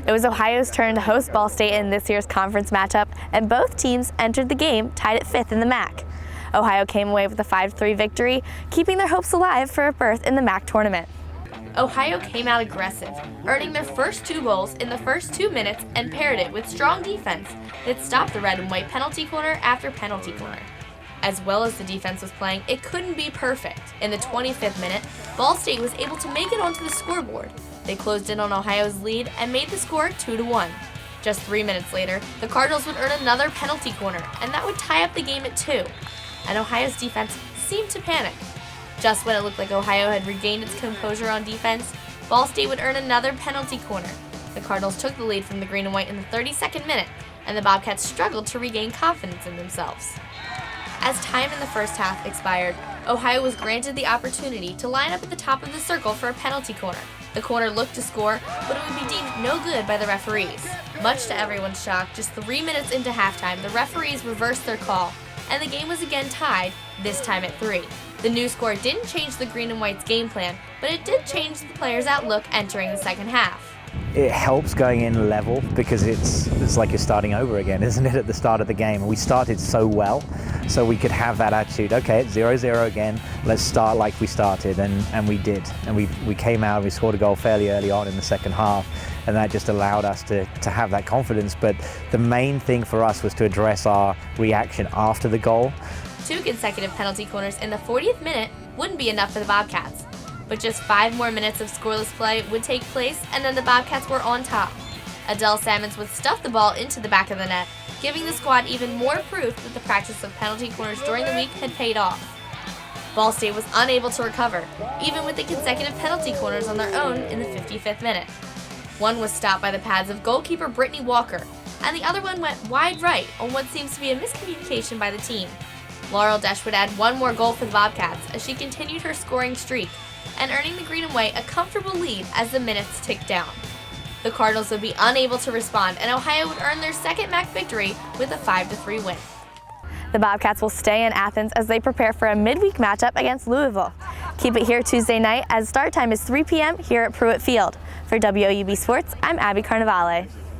It was Ohio's turn to host Ball State in this year's conference matchup, and both teams entered the game tied at 5th in the MAC. Ohio came away with a 5-3 victory, keeping their hopes alive for a berth in the MAC tournament. Ohio came out aggressive, earning their first 2 goals in the first 2 minutes and paired it with strong defense that stopped the red and white penalty corner after penalty corner. As well as the defense was playing, it couldn't be perfect. In the 25th minute, Ball State was able to make it onto the scoreboard. They closed in on Ohio's lead and made the score 2-1. Just 3 minutes later, the Cardinals would earn another penalty corner, and that would tie up the game at 2. And Ohio's defense seemed to panic. Just when it looked like Ohio had regained its composure on defense, Ball State would earn another penalty corner. The Cardinals took the lead from the green and white in the 32nd minute, and the Bobcats struggled to regain confidence in themselves. As time in the first half expired, Ohio was granted the opportunity to line up at the top of the circle for a penalty corner. The corner looked to score, but it would be deemed no good by the referees. Much to everyone's shock, just 3 minutes into halftime, the referees reversed their call, and the game was again tied, this time at 3. The new score didn't change the green and white's game plan, but it did change the players' outlook entering the second half. It helps going in level because it's like you're starting over again, isn't it, at the start of the game? And we started so well, so we could have that attitude, okay, it's 0-0 again, let's start like we started, and we did. And we came out, we scored a goal fairly early on in the second half, and that just allowed us to have that confidence. But the main thing for us was to address our reaction after the goal. 2 consecutive penalty corners in the 40th minute wouldn't be enough for the Bobcats. But just 5 more minutes of scoreless play would take place, and then the Bobcats were on top. Adele Sammons would stuff the ball into the back of the net, giving the squad even more proof that the practice of penalty corners during the week had paid off. Ball State was unable to recover, even with the consecutive penalty corners on their own in the 55th minute. One was stopped by the pads of goalkeeper Brittany Walker, and the other one went wide right on what seems to be a miscommunication by the team. Lauryl Desch would add 1 more goal for the Bobcats as she continued her scoring streak, and earning the green and white a comfortable lead as the minutes ticked down. The Cardinals would be unable to respond, and Ohio would earn their second MAC victory with a 5-3 win. The Bobcats will stay in Athens as they prepare for a midweek matchup against Louisville. Keep it here Tuesday night as start time is 3 p.m. here at Pruitt Field. For WOUB Sports, I'm Abby Carnevale.